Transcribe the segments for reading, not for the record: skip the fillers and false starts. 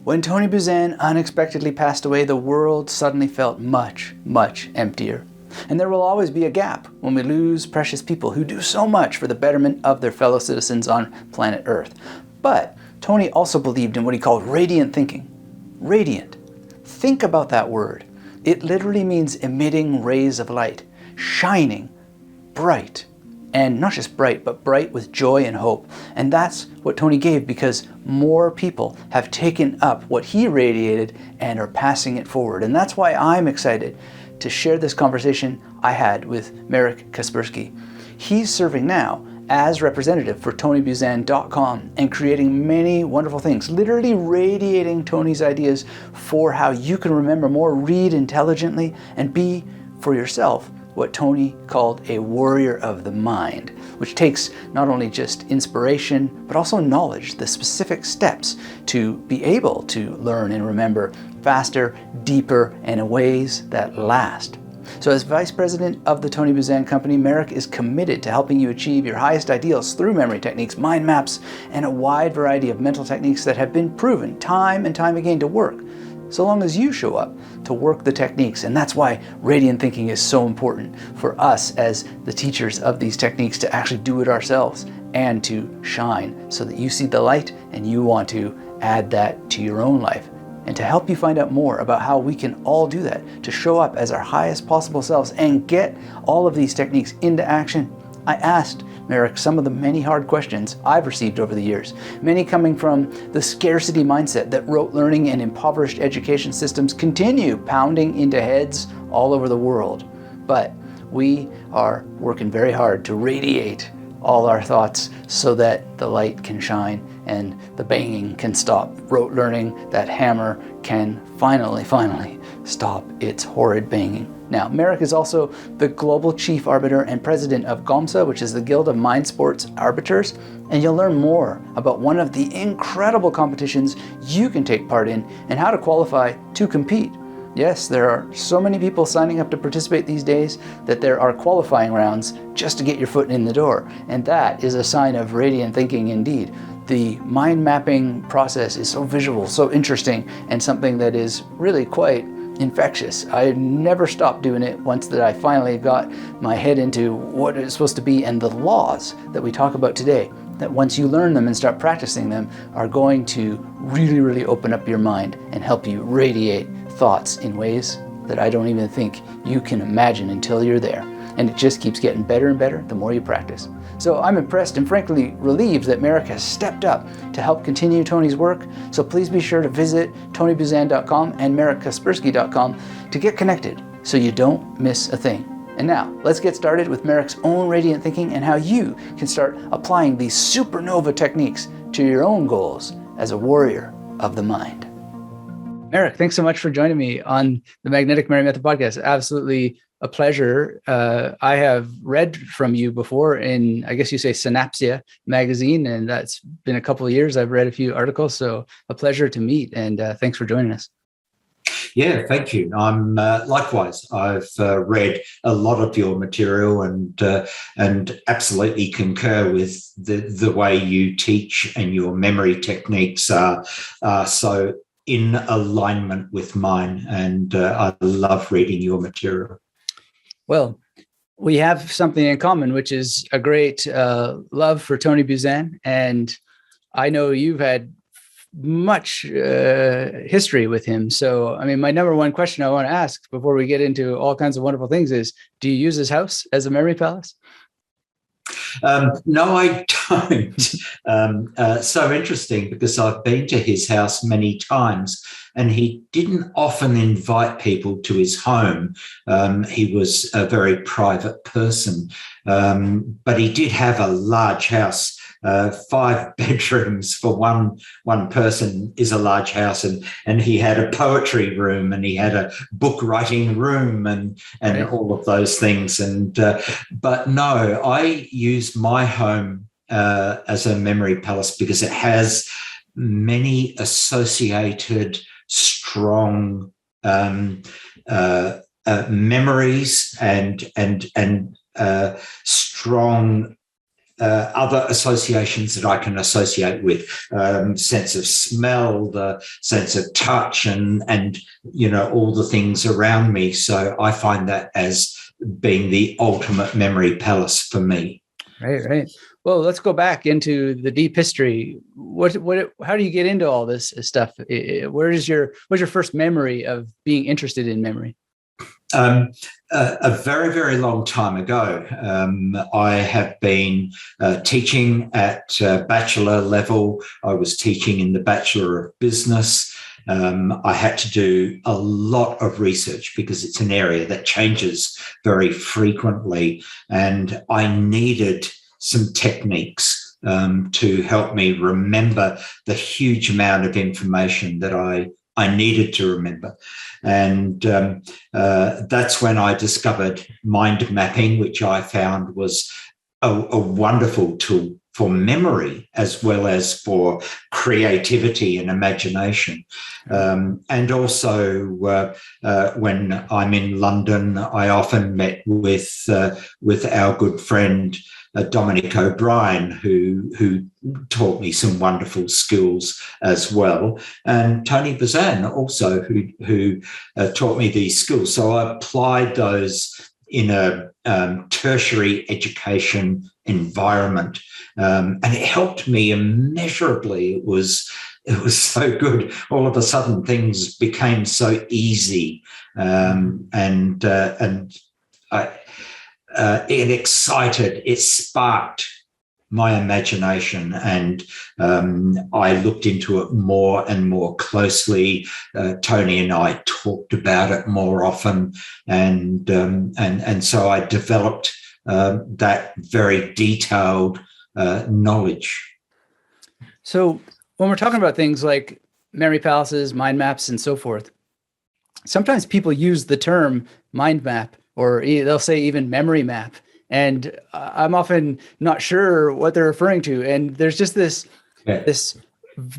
When Tony Buzan unexpectedly passed away, the world suddenly felt much, much emptier. And there will always be a gap when we lose precious people who do so much for the betterment of their fellow citizens on planet Earth. But Tony also believed in what he called radiant thinking. Radiant. Think about that word. It literally means emitting rays of light, shining, bright. And not just bright, but bright with joy and hope. And that's what Tony gave, because more people have taken up what he radiated and are passing it forward. And that's why I'm excited to share this conversation I had with Marek Kaspersky. He's serving now as representative for TonyBuzan.com and creating many wonderful things, literally radiating Tony's ideas for how you can remember more, read intelligently, and be for yourself what Tony called a warrior of the mind, which takes not only just inspiration, but also knowledge, the specific steps to be able to learn and remember faster, deeper, and in ways that last. So as Vice President of the Tony Buzan Company, Marek is committed to helping you achieve your highest ideals through memory techniques, mind maps, and a wide variety of mental techniques that have been proven time and time again to work, so long as you show up to work the techniques. And that's why radiant thinking is so important for us as the teachers of these techniques, to actually do it ourselves and to shine so that you see the light and you want to add that to your own life. And to help you find out more about how we can all do that, to show up as our highest possible selves and get all of these techniques into action, I asked Marek some of the many hard questions I've received over the years, many coming from the scarcity mindset that rote learning and impoverished education systems continue pounding into heads all over the world. But we are working very hard to radiate all our thoughts so that the light can shine and the banging can stop. Rote learning, that hammer, can finally stop its horrid banging. Now, Marek is also the Global Chief Arbiter and President of GOMSA, which is the Guild of Mind Sports Arbiters, and you'll learn more about one of the incredible competitions you can take part in and how to qualify to compete. Yes, there are so many people signing up to participate these days that there are qualifying rounds just to get your foot in the door, and that is a sign of radiant thinking indeed. The mind mapping process is so visual, so interesting, and something that is really quite infectious. I never stopped doing it once that I finally got my head into what it's supposed to be, and the laws that we talk about today, that once you learn them and start practicing them, are going to really open up your mind and help you radiate thoughts in ways that I don't even think you can imagine until you're there. And it just keeps getting better and better the more you practice. So I'm impressed and frankly relieved that Marek has stepped up to help continue Tony's work. So please be sure to visit TonyBuzan.com and MarekKaspersky.com to get connected so you don't miss a thing. And now, let's get started with Marek's own radiant thinking and how you can start applying these supernova techniques to your own goals as a warrior of the mind. Marek, thanks so much for joining me on the Magnetic Memory Method podcast. Absolutely a pleasure. I have read from you before in, I guess you say, Synapsia magazine, and that's been a couple of years. I've read a few articles, so a pleasure to meet, and thanks for joining us. Yeah, thank you. I'm likewise. I've read a lot of your material and absolutely concur with the way you teach, and your memory techniques are so in alignment with mine, and I love reading your material. Well, we have something in common, which is a great love for Tony Buzan, and I know you've had much history with him. So, I mean, my number one question I want to ask before we get into all kinds of wonderful things is, do you use his house as a memory palace? No, I don't. So interesting, because I've been to his house many times, and he didn't often invite people to his home. He was a very private person, but he did have a large house. 5 bedrooms for one person is a large house, and he had a poetry room, and he had a book writing room, and right, all of those things. And but no, I use my home as a memory palace because it has many associated strong memories and strong other associations that I can associate with, sense of smell, the sense of touch, and all the things around me. So I find that as being the ultimate memory palace for me. Right. Well, let's go back into the deep history. How do you get into all this stuff? What's your first memory of being interested in memory? A very, very long time ago, I have been teaching at bachelor level. I was teaching in the Bachelor of Business. I had to do a lot of research because it's an area that changes very frequently, and I needed some techniques to help me remember the huge amount of information that I needed to remember. And that's when I discovered mind mapping, which I found was a wonderful tool for memory as well as for creativity and imagination. And also when I'm in London, I often met with our good friend Dominic O'Brien, who taught me some wonderful skills as well, and Tony Bazan also, who taught me these skills. So I applied those in a tertiary education environment, and it helped me immeasurably. It was so good. All of a sudden, things became so easy, it excited, it sparked my imagination, and I looked into it more and more closely. Tony and I talked about it more often, and so I developed that very detailed knowledge. So when we're talking about things like memory palaces, mind maps, and so forth, sometimes people use the term mind map, or they'll say even memory map, and I'm often not sure what they're referring to. And there's just this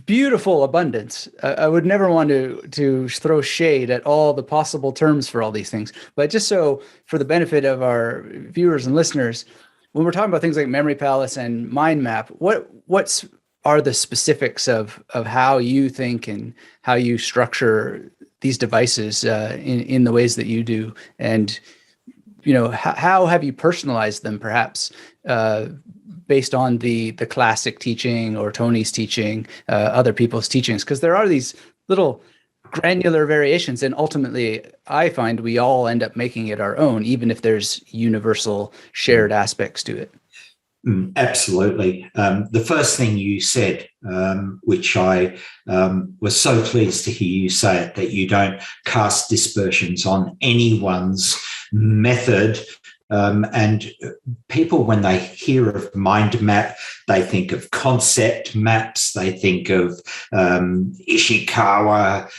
beautiful abundance. I would never want to throw shade at all the possible terms for all these things, but just so for the benefit of our viewers and listeners, when we're talking about things like memory palace and mind map, what are the specifics of how you think and how you structure these devices in the ways that you do? And how have you personalized them, perhaps based on the classic teaching or Tony's teaching, other people's teachings? Because there are these little granular variations, and ultimately I find we all end up making it our own, even if there's universal shared aspects to it. Absolutely. The first thing you said, which I was so pleased to hear you say it, that you don't cast dispersions on anyone's method. And people, when they hear of mind map, they think of concept maps, they think of Ishikawa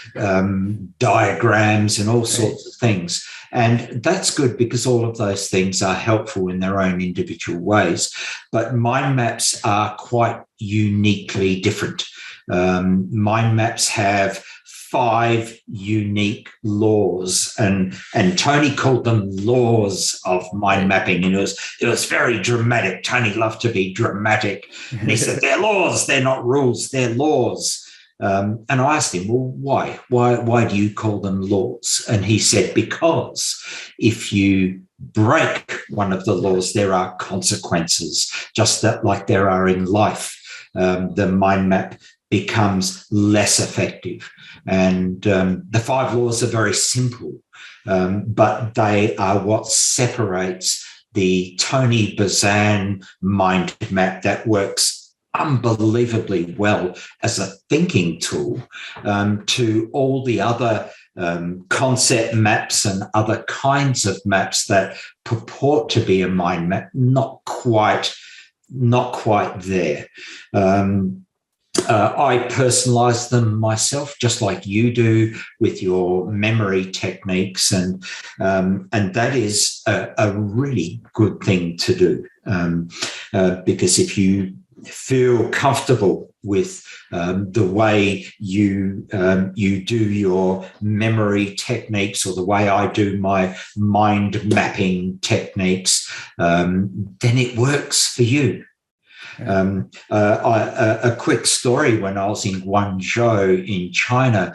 diagrams and all sorts of things. And that's good because all of those things are helpful in their own individual ways. But mind maps are quite uniquely different. Mind maps have 5 unique laws, and Tony called them laws of mind mapping, and it was very dramatic. Tony loved to be dramatic, and he said, "They're laws, they're not rules, they're laws." And I asked him, "Well, why? Why do you call them laws?" And he said, "Because if you break one of the laws, there are consequences, just that like there are in life. The mind map becomes less effective." And the 5 laws are very simple, but they are what separates the Tony Bazan mind map that works unbelievably well as a thinking tool to all the other concept maps and other kinds of maps that purport to be a mind map, not quite there. I personalize them myself, just like you do with your memory techniques, and that is a really good thing to do, because if you feel comfortable with the way you do your memory techniques, or the way I do my mind mapping techniques, then it works for you. Right. A quick story: when I was in Guangzhou in China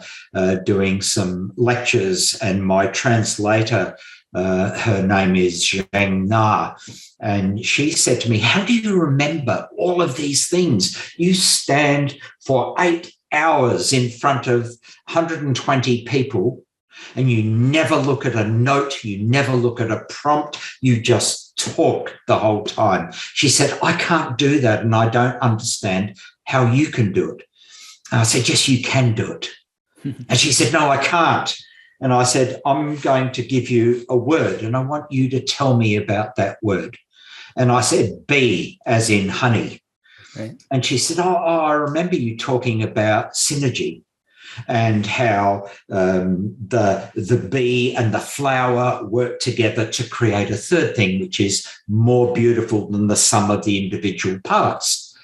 doing some lectures, and my translator, her name is Zheng Na, and she said to me, "How do you remember all of these things? You stand for 8 hours in front of 120 people, and you never look at a note, you never look at a prompt, you just talk the whole time." She said, "I can't do that, and I don't understand how you can do it." And I said, "Yes, you can do it." And she said, "No, I can't." And I said, "I'm going to give you a word, and I want you to tell me about that word." And I said, "Bee," as in honey. Right. And she said, I remember you talking about synergy and how the bee and the flower work together to create a third thing, which is more beautiful than the sum of the individual parts.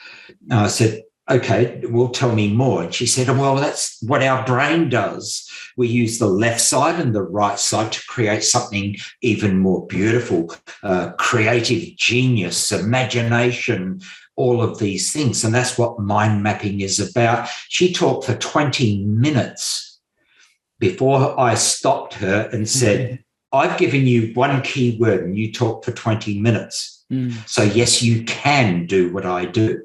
And I said, "Okay, well, tell me more." And she said, "Well, that's what our brain does. We use the left side and the right side to create something even more beautiful, creative genius, imagination, all of these things." And that's what mind mapping is about. She talked for 20 minutes before I stopped her and said, "I've given you one key word and you talked for 20 minutes. So yes, you can do what I do."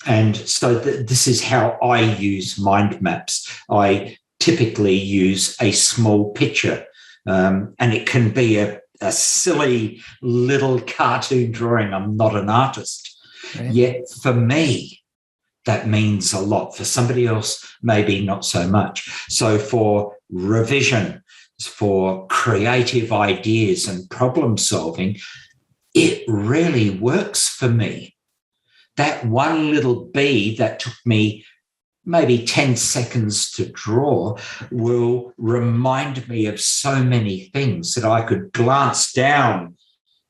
And so this is how I use mind maps. I typically use a small picture, and it can be a silly little cartoon drawing. I'm not an artist. Right. Yet for me, that means a lot. For somebody else, maybe not so much. So for revision, for creative ideas and problem solving, it really works for me. That one little bee that took me maybe 10 seconds to draw will remind me of so many things that I could glance down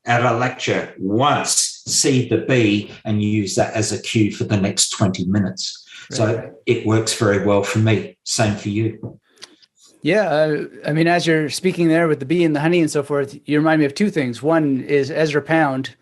at a lecture once, see the bee, and use that as a cue for the next 20 minutes. Right. So it works very well for me. Same for you. Yeah. I mean, as you're speaking there with the bee and the honey and so forth, you remind me of two things. One is Ezra Pound,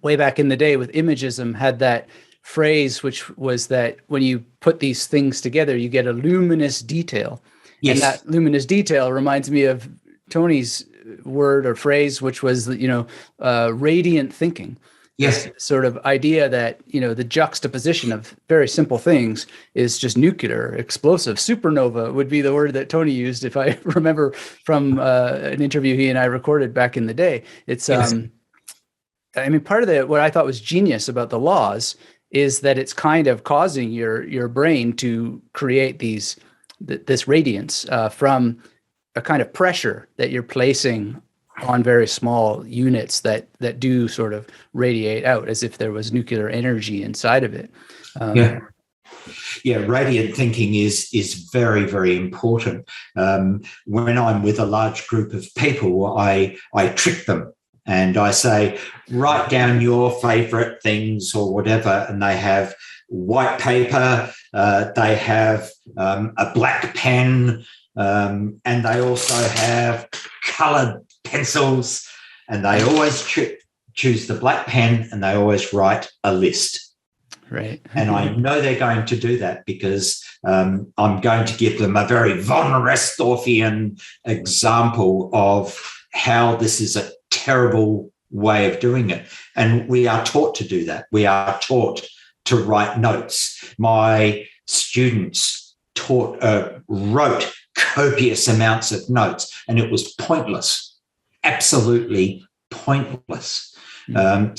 way back in the day with Imagism, had that phrase, which was that when you put these things together, you get a luminous detail. Yes. And that luminous detail reminds me of Tony's word or phrase, which was, radiant thinking. Yes. This sort of idea that, the juxtaposition of very simple things is just nuclear, explosive. Supernova would be the word that Tony used, if I remember from an interview he and I recorded back in the day. It's, yes. Part of what I thought was genius about the laws is that it's kind of causing your brain to create this radiance from a kind of pressure that you're placing on very small units that do sort of radiate out as if there was nuclear energy inside of it. Yeah, radiant thinking is very, very important. When I'm with a large group of people, I trick them and I say, write down your favorite things or whatever, and they have white paper, they have a black pen, and they also have colored pencils, and they always choose the black pen, and they always write a list. Right. And I know they're going to do that because I'm going to give them a very von Restorffian example of how this is a terrible way of doing it. And we are taught to do that. We are taught to write notes. My students wrote copious amounts of notes, and it was pointless, absolutely pointless. Radiant,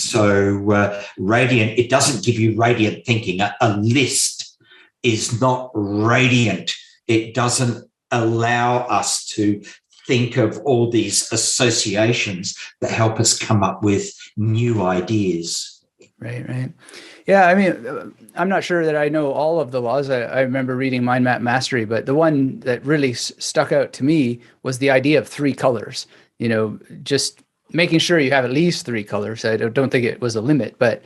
it doesn't give you radiant thinking. A list is not radiant. It doesn't allow us to think of all these associations that help us come up with new ideas. Right. Yeah, I'm not sure that I know all of the laws. I remember reading Mind Map Mastery, but the one that really stuck out to me was the idea of 3 colors. Just making sure you have at least 3 colors. I don't think it was a limit, but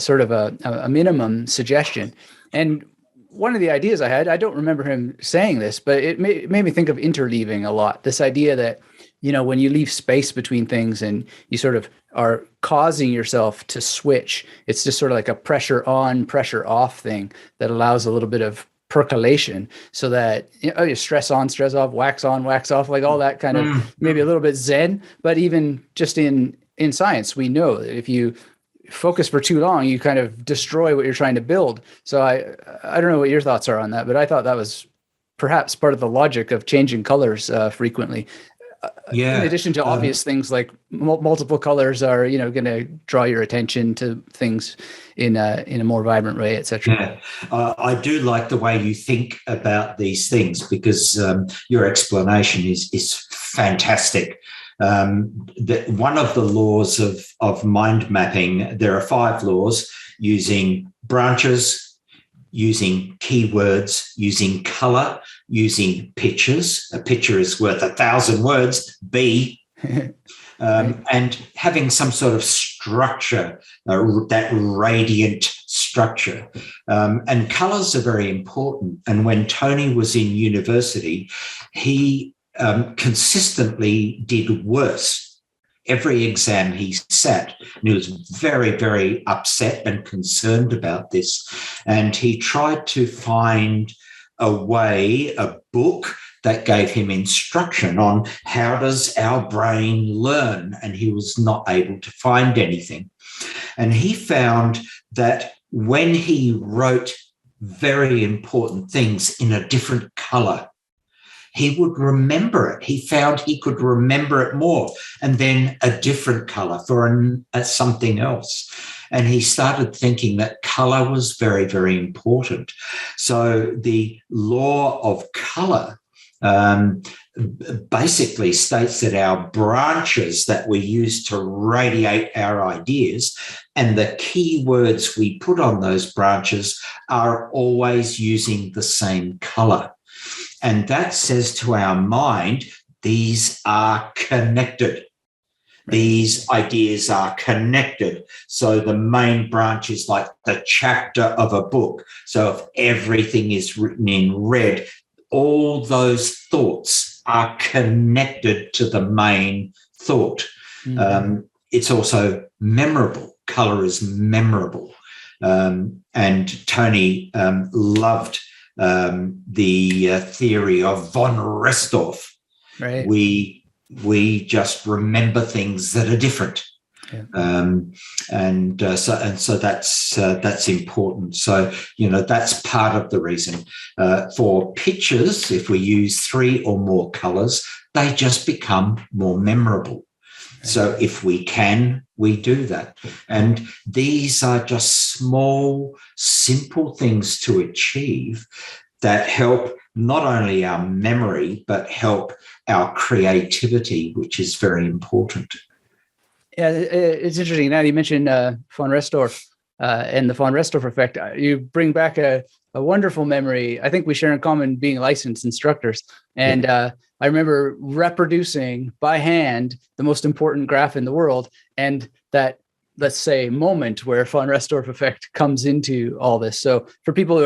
sort of a minimum suggestion. And one of the ideas I had, I don't remember him saying this, but it made me think of interleaving a lot. This idea that when you leave space between things and you sort of are causing yourself to switch, it's just sort of like a pressure on, pressure off thing that allows a little bit of percolation, so that you stress on, stress off, wax on, wax off, like all that kind of maybe a little bit Zen. But even just in science, we know that if you focus for too long, you kind of destroy what you're trying to build. So I don't know what your thoughts are on that, but I thought that was perhaps part of the logic of changing colors frequently. In addition to obvious things like multiple colors are, going to draw your attention to things in a more vibrant way, etc. Yeah, I do like the way you think about these things, because your explanation is fantastic. One of the laws of mind mapping, there are 5 laws: using branches, using keywords, using color, using pictures. A picture is worth 1,000 words, B. And having some sort of structure, that radiant structure. And colors are very important. And when Tony was in university, he consistently did worse. Every exam he sat, and he was very, very upset and concerned about this. And he tried to find a book that gave him instruction on how does our brain learn, and he was not able to find anything. And he found that when he wrote very important things in a different color, he would remember it. He found he could remember it more, and then a different color for something else. And he started thinking that color was very, very important. So the law of color basically states that our branches that we use to radiate our ideas and the key words we put on those branches are always using the same color. And that says to our mind, these are connected. These ideas are connected. So the main branch is like the chapter of a book. So if everything is written in red, all those thoughts are connected to the main thought. It's also memorable. Color is memorable. And Tony loved the theory of von Restorff. Right. We just remember things that are different. Yeah. So that's important. So that's part of the reason. For pictures, if we use 3 or more colors, they just become more memorable. So if we can, we do that. And these are just small, simple things to achieve that help not only our memory, but help our creativity, which is very important. Yeah, it's interesting. Now you mentioned von Restorff and the von Restorff effect. You bring back a wonderful memory. I think we share in common being licensed instructors. And I remember reproducing by hand the most important graph in the world. And that, let's say, moment where von Restorff effect comes into all this. So for people who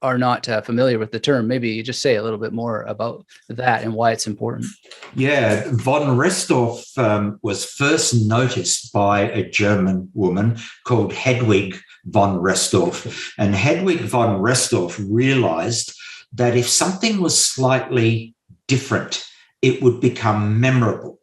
are not familiar with the term, maybe you just say a little bit more about that and why it's important. Yeah, von Restorff was first noticed by a German woman called Hedwig von Restorff. And Hedwig von Restorff realized that if something was slightly different, it would become memorable.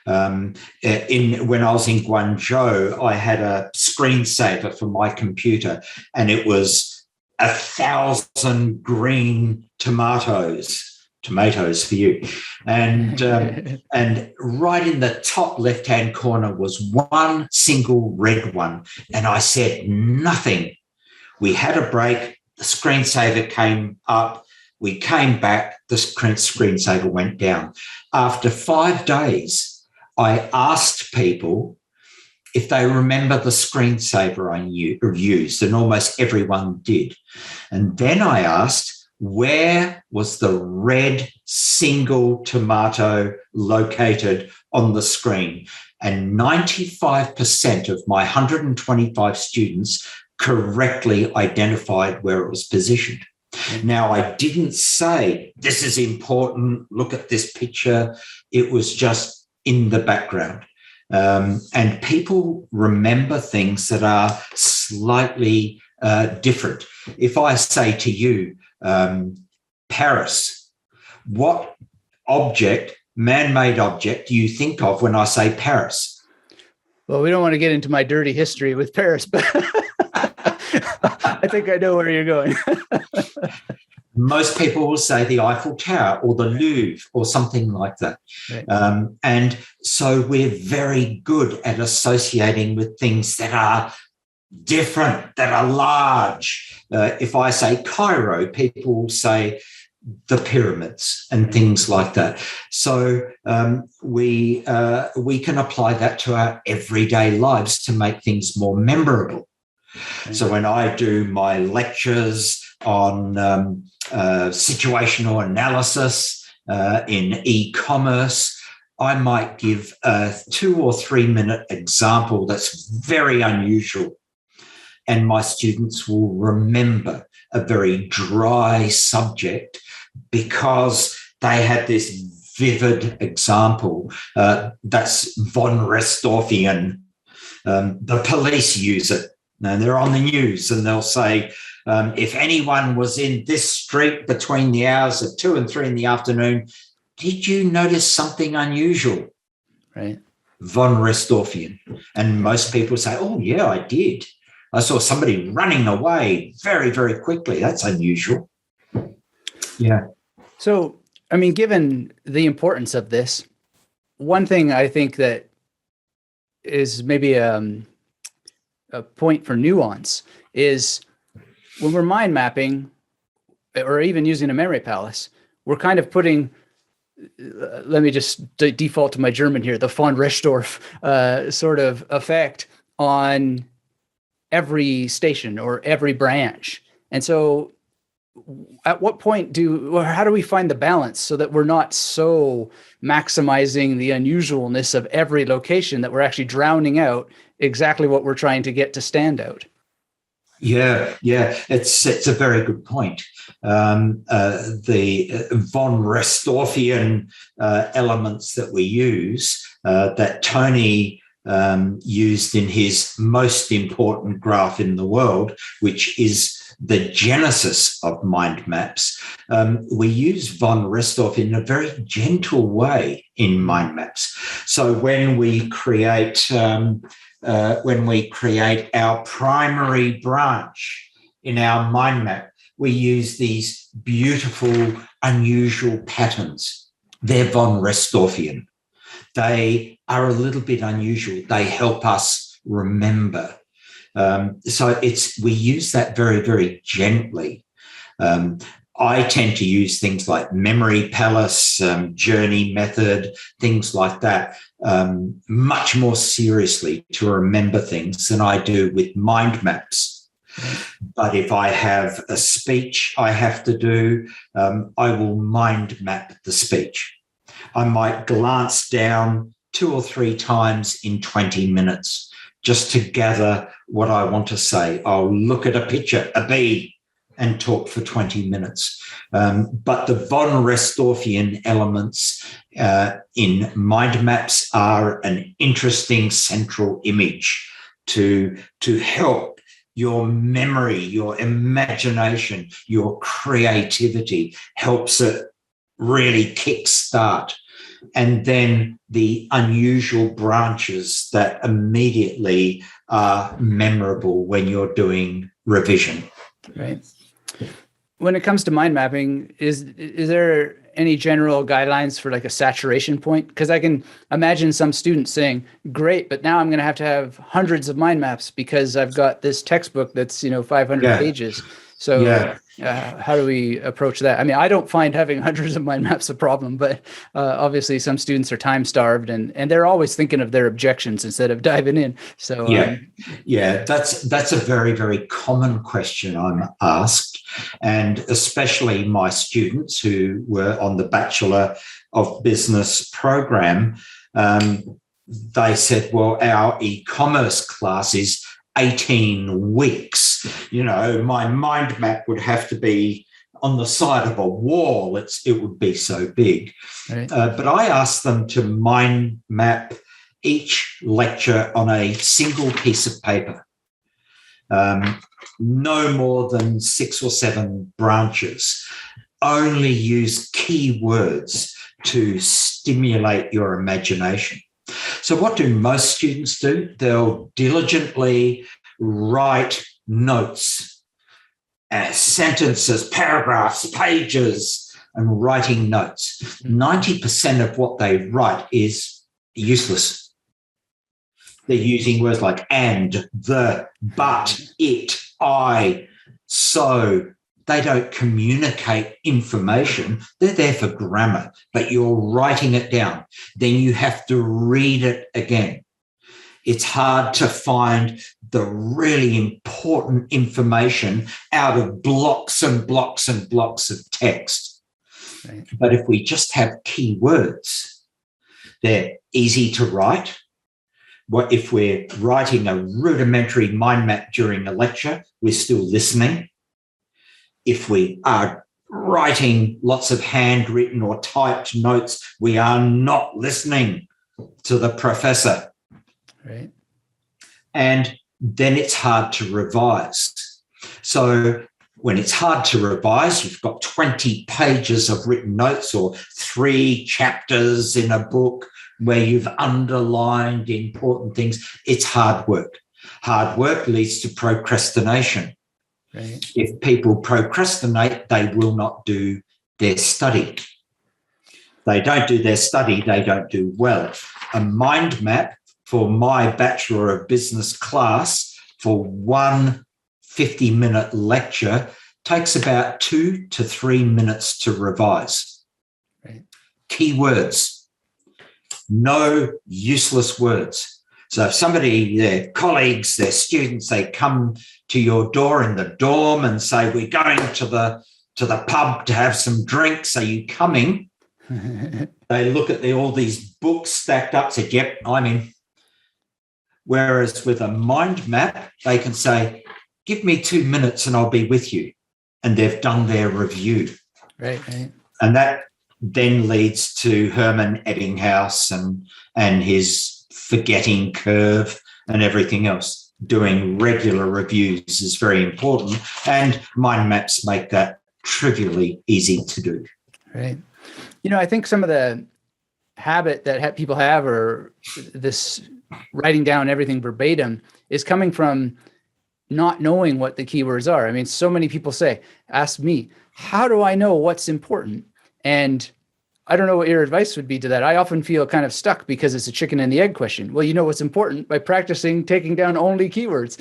When I was in Guangzhou, I had a screensaver for my computer, and it was 1,000 green tomatoes for you. And right in the top left-hand corner was one single red one. And I said nothing. We had a break. The screensaver came up. We came back. The screensaver went down. After 5 days, I asked people if they remember the screensaver I used, and almost everyone did. And then I asked, where was the red single tomato located on the screen? And 95% of my 125 students correctly identified where it was positioned. Now, I didn't say, this is important, look at this picture. It was just in the background. And people remember things that are slightly different. If I say to you, Paris, what object, man-made object, do you think of when I say Paris? Well, we don't want to get into my dirty history with Paris, but I think I know where you're going. Most people will say the Eiffel Tower or the Louvre or something like that. Right. And so we're very good at associating with things that are different, that are large. If I say Cairo, people will say the pyramids and things like that. So we can apply that to our everyday lives to make things more memorable. So when I do my lectures on situational analysis in e-commerce, I might give a 2 or 3 minute example that's very unusual. And my students will remember a very dry subject because they had this vivid example. That's von Restorfian. The police use it. Now, they're on the news and they'll say, if anyone was in this street between the hours of 2 and 3 in the afternoon, did you notice something unusual? Right. Von Restorfian. And most people say, oh, yeah, I did. I saw somebody running away very, very quickly. That's unusual. Yeah. So, I mean, given the importance of this, one thing I think that is maybe a point for nuance is when we're mind mapping or even using a memory palace, we're kind of putting, let me just default to my German here, the von Restorff sort of effect on every station or every branch. And so at what point how do we find the balance so that we're not so maximizing the unusualness of every location that we're actually drowning out exactly what we're trying to get to stand out? Yeah, it's a very good point. The von Restorfian elements that we use, that Tony used in his most important graph in the world, which is the genesis of mind maps. We use von Restorff in a very gentle way in mind maps. So when we create our primary branch in our mind map, we use these beautiful, unusual patterns. They're von Restorfian. They are a little bit unusual. They help us remember. So we use that very, very gently. I tend to use things like memory palace, journey method, things like that, much more seriously to remember things than I do with mind maps. But if I have a speech I have to do, I will mind map the speech. I might glance down 2 or 3 times in 20 minutes just to gather what I want to say. I'll look at a picture, a bee, and talk for 20 minutes. But the von Restorfian elements in mind maps are an interesting central image to help your memory, your imagination, your creativity, helps it really kickstart. And then the unusual branches that immediately are memorable when you're doing revision. Right. When it comes to mind mapping, is there any general guidelines for like a saturation point? Because I can imagine some students saying, great, but now I'm going to have hundreds of mind maps because I've got this textbook that's, 500 pages. So how do we approach that? I mean, I don't find having hundreds of mind maps a problem, but obviously some students are time starved and they're always thinking of their objections instead of diving in. So that's a very, very common question I'm asked, and especially my students who were on the Bachelor of Business program. They said, well, our e-commerce class is 18 weeks. My mind map would have to be on the side of a wall, it would be so big. Right. But I asked them to mind map each lecture on a single piece of paper, no more than 6 or 7 branches. Only use key words to stimulate your imagination. So what do most students do? They'll diligently write notes, sentences, paragraphs, pages, and writing notes. 90% of what they write is useless. They're using words like and, the, but, it, I, so. They don't communicate information. They're there for grammar, but you're writing it down. Then you have to read it again. It's hard to find the really important information out of blocks and blocks and blocks of text. Right. But if we just have key words, they're easy to write. What if we're writing a rudimentary mind map during a lecture, we're still listening. If we are writing lots of handwritten or typed notes, we are not listening to the professor. Right. And then it's hard to revise. So when it's hard to revise, you've got 20 pages of written notes or 3 chapters in a book where you've underlined important things. It's hard work. Hard work leads to procrastination. Right. If people procrastinate, they will not do their study. They don't do their study, they don't do well. A mind map for my Bachelor of Business class for one 50-minute lecture takes about 2 to 3 minutes to revise. Right. Key words, no useless words. So if somebody, their colleagues, their students, they come to your door in the dorm and say, we're going to the pub to have some drinks, are you coming? They look at all these books stacked up, said, yep, I'm in. Whereas with a mind map, they can say, give me 2 minutes and I'll be with you. And they've done their review. Right. And that then leads to Herman Ebbinghaus and his forgetting curve and everything else. Doing regular reviews is very important, and mind maps make that trivially easy to do. Right. I think some of the habit that people have, or this writing down everything verbatim, is coming from not knowing what the keywords are. I mean, so many people ask me, how do I know what's important? And I don't know what your advice would be to that. I often feel kind of stuck because it's a chicken and the egg question. Well, you know what's important by practicing taking down only keywords.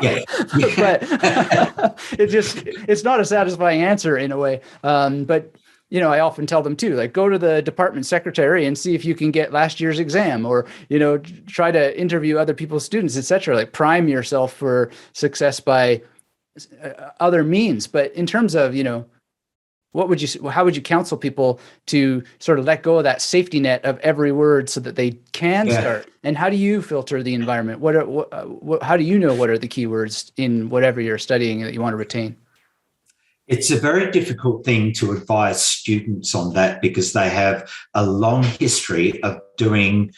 Yeah. But it's not a satisfying answer in a way. But I often tell them too, like, go to the department secretary and see if you can get last year's exam, or, try to interview other people's students, et cetera. Like, prime yourself for success by other means. But in terms of, how would you counsel people to sort of let go of that safety net of every word so that they can start? And how do you filter the environment? How do you know what are the keywords in whatever you're studying that you want to retain? It's a very difficult thing to advise students on that, because they have a long history of doing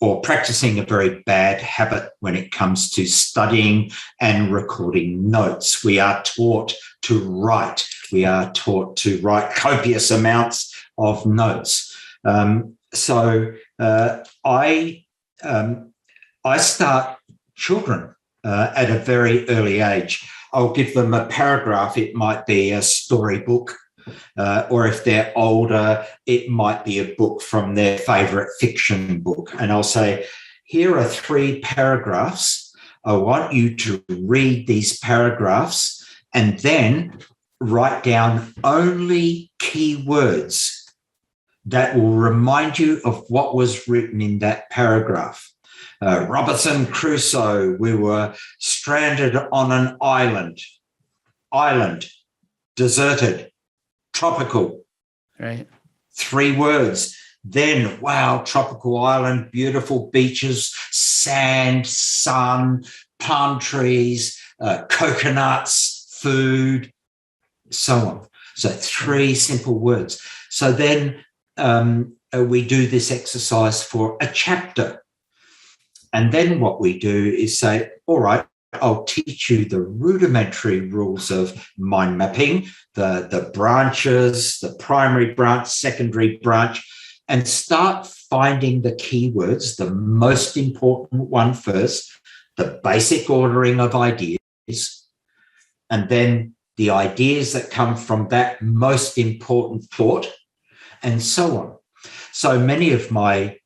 or practicing a very bad habit when it comes to studying and recording notes. We are taught to write. We are taught to write copious amounts of notes. So I start children at a very early age. I'll give them a paragraph. It might be a storybook, or if they're older, it might be a book from their favourite fiction book. And I'll say, here are 3 paragraphs. I want you to read these paragraphs and then write down only key words that will remind you of what was written in that paragraph. Robinson Crusoe, we were stranded on an island, deserted, tropical. Right. 3 words. Then, wow, tropical island, beautiful beaches, sand, sun, palm trees, coconuts, food. so on. So 3 simple words. So then we do this exercise for a chapter. And then what we do is say, all right, I'll teach you the rudimentary rules of mind mapping, the branches, the primary branch, secondary branch, and start finding the keywords, the most important one first, the basic ordering of ideas, and then the ideas that come from that most important thought, and so on. So many of my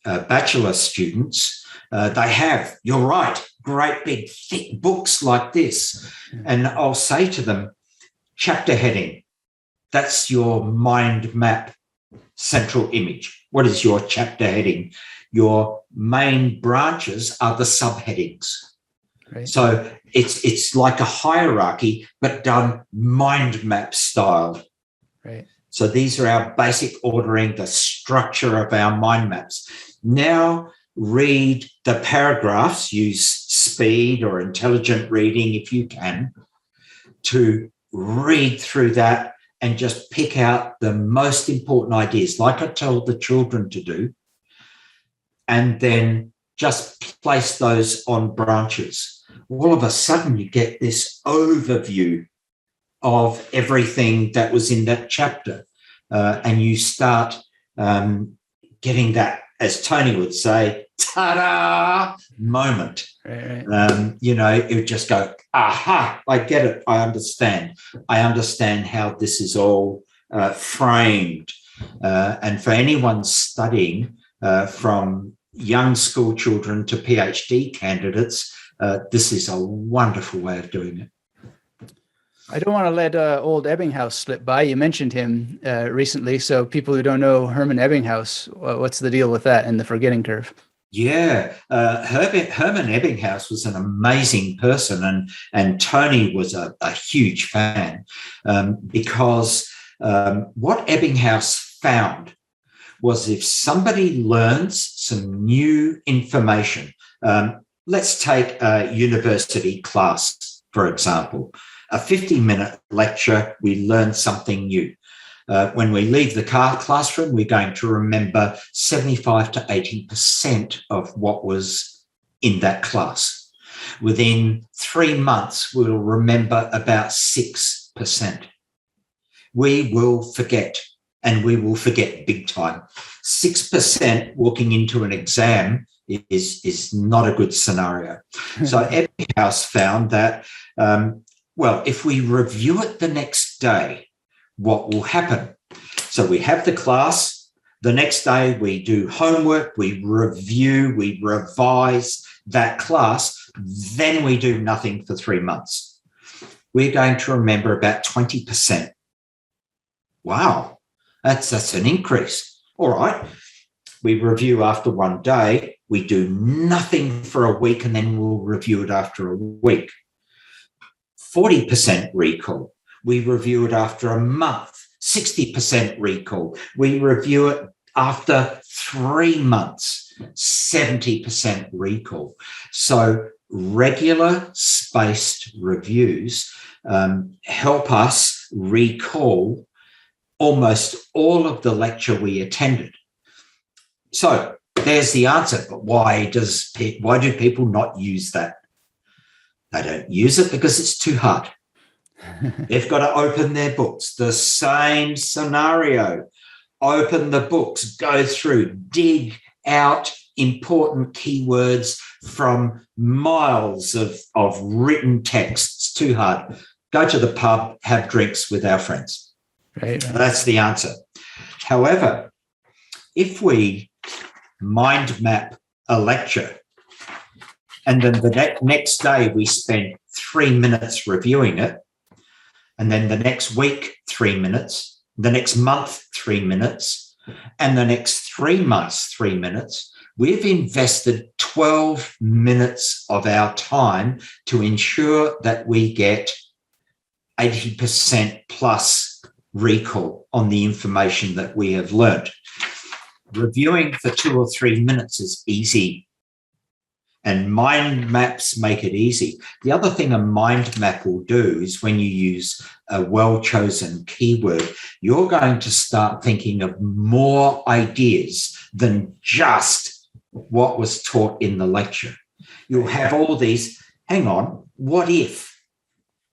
bachelor students, they have, you're right, great big thick books like this. And I'll say to them, chapter heading, that's your mind map central image. What is your chapter heading? Your main branches are the subheadings. Right. So it's like a hierarchy, but done mind map style. Right. So these are our basic ordering, the structure of our mind maps. Now read the paragraphs, use speed or intelligent reading if you can, to read through that and just pick out the most important ideas, like I tell the children to do, and then just place those on branches. All of a sudden you get this overview of everything that was in that chapter, and you start getting that, as Tony would say, ta-da moment. Right. It would just go, aha, I get it. I understand how this is all framed. And for anyone studying from young school children to PhD candidates, this is a wonderful way of doing it. I don't want to let old Ebbinghaus slip by. You mentioned him recently. So people who don't know Hermann Ebbinghaus, what's the deal with that and the forgetting curve? Yeah, Hermann Ebbinghaus was an amazing person, and Tony was a huge fan because what Ebbinghaus found was if somebody learns some new information, let's take a university class, for example, a 50-minute lecture, we learn something new. When we leave the classroom, we're going to remember 75 to 80% of what was in that class. Within 3 months, we'll remember about 6%. We will forget, and we will forget big time. 6% walking into an exam is not a good scenario. So Ebbinghaus found that, if we review it the next day, what will happen? So we have the class. The next day we do homework, we review, we revise that class. Then we do nothing for 3 months. We're going to remember about 20%. Wow, that's an increase. All right. We review after 1 day. We do nothing for a week, and then we'll review it after a week. 40% recall. We review it after a month. 60% recall. We review it after 3 months. 70% recall. So regular spaced reviews help us recall almost all of the lecture we attended. So there's the answer. But why do people not use that? They don't use it because it's too hard. They've got to open their books. The same scenario. Open the books, go through, dig out important keywords from miles of written texts. Too hard. Go to the pub, have drinks with our friends. Right. That's the answer. However, if we mind map a lecture and then the next day we spend 3 minutes reviewing it, and then the next week, 3 minutes, the next month, 3 minutes, and the next 3 months, 3 minutes, we've invested 12 minutes of our time to ensure that we get 80% plus recall on the information that we have learned. Reviewing for 2 or 3 minutes is easy. And mind maps make it easy. The other thing a mind map will do is when you use a well-chosen keyword, you're going to start thinking of more ideas than just what was taught in the lecture. You'll have all these, hang on, what if?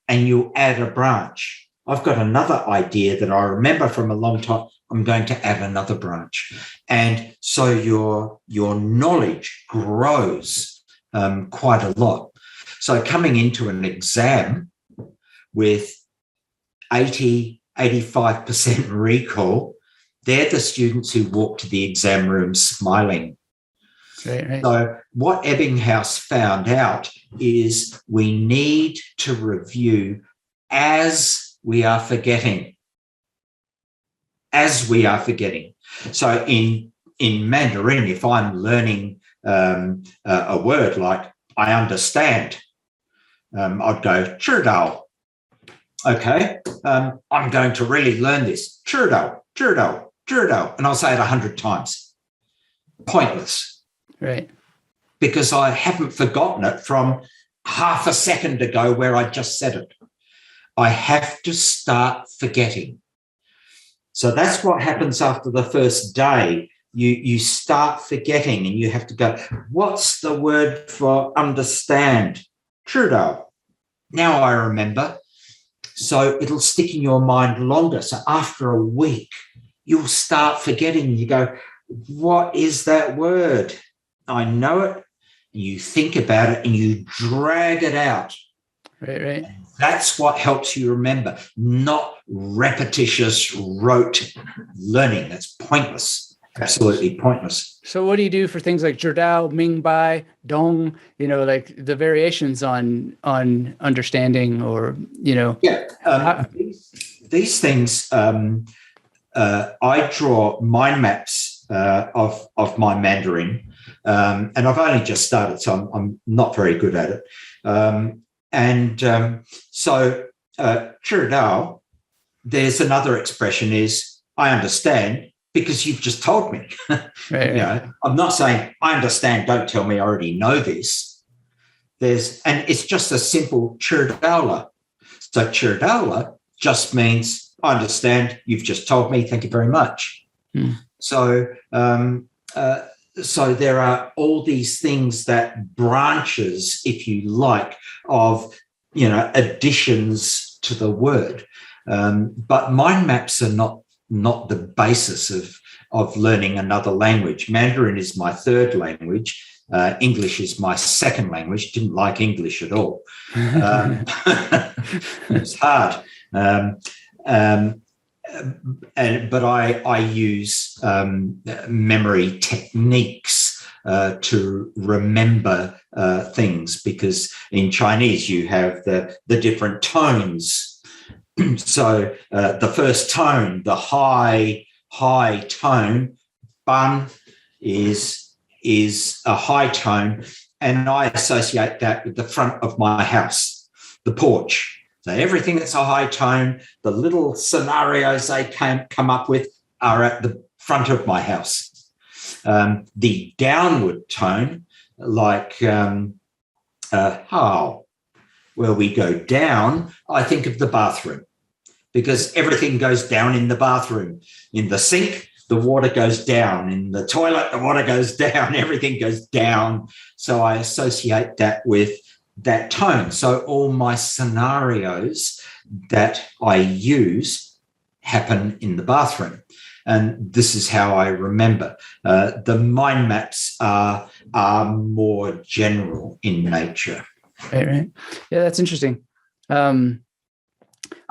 And you'll add a branch. I've got another idea that I remember from a long time. I'm going to add another branch. And so your knowledge grows quite a lot. So coming into an exam with 85% recall, they're the students who walk to the exam room smiling. Right. So what Ebbinghaus found out is we need to review as we are forgetting. As we are forgetting. So in Mandarin, if I'm learning a word like I understand, I'd go 知道. Okay, I'm going to really learn this. 知道, 知道, 知道, and I'll say it 100 times. Pointless. Right. Because I haven't forgotten it from half a second ago where I just said it. I have to start forgetting. So that's what happens after the first day. You start forgetting and you have to go, what's the word for understand? 知道. Now I remember. So it'll stick in your mind longer. So after a week, you'll start forgetting. You go, what is that word? I know it. You think about it and you drag it out. Right. That's what helps you remember, not repetitious, rote learning. That's pointless, absolutely pointless. So what do you do for things like 知道, 明白, dong, like the variations on understanding or, Yeah, these things, I draw mind maps of my Mandarin, and I've only just started, so I'm not very good at it. So 知道, there's another expression is I understand because you've just told me. Right. I'm not saying I understand, don't tell me, I already know this. And it's just a simple 知道了. So 知道了 just means I understand, you've just told me, thank you very much. So there are all these things that branches, if you like, of additions to the word. But mind maps are not the basis of learning another language. Mandarin is my third language. English is my second language. Didn't like English at all. It was hard. But I use memory techniques to remember things, because in Chinese you have the different tones. So the first tone, the high tone, ban is a high tone, and I associate that with the front of my house, the porch. So everything that's a high tone, the little scenarios they come up with are at the front of my house. The downward tone, like where we go down, I think of the bathroom, because everything goes down in the bathroom. In the sink, the water goes down. In the toilet, the water goes down. Everything goes down. So I associate that with that tone. So all my scenarios that I use happen in the bathroom. And this is how I remember. The mind maps are more general in nature. Right. Yeah, that's interesting. I've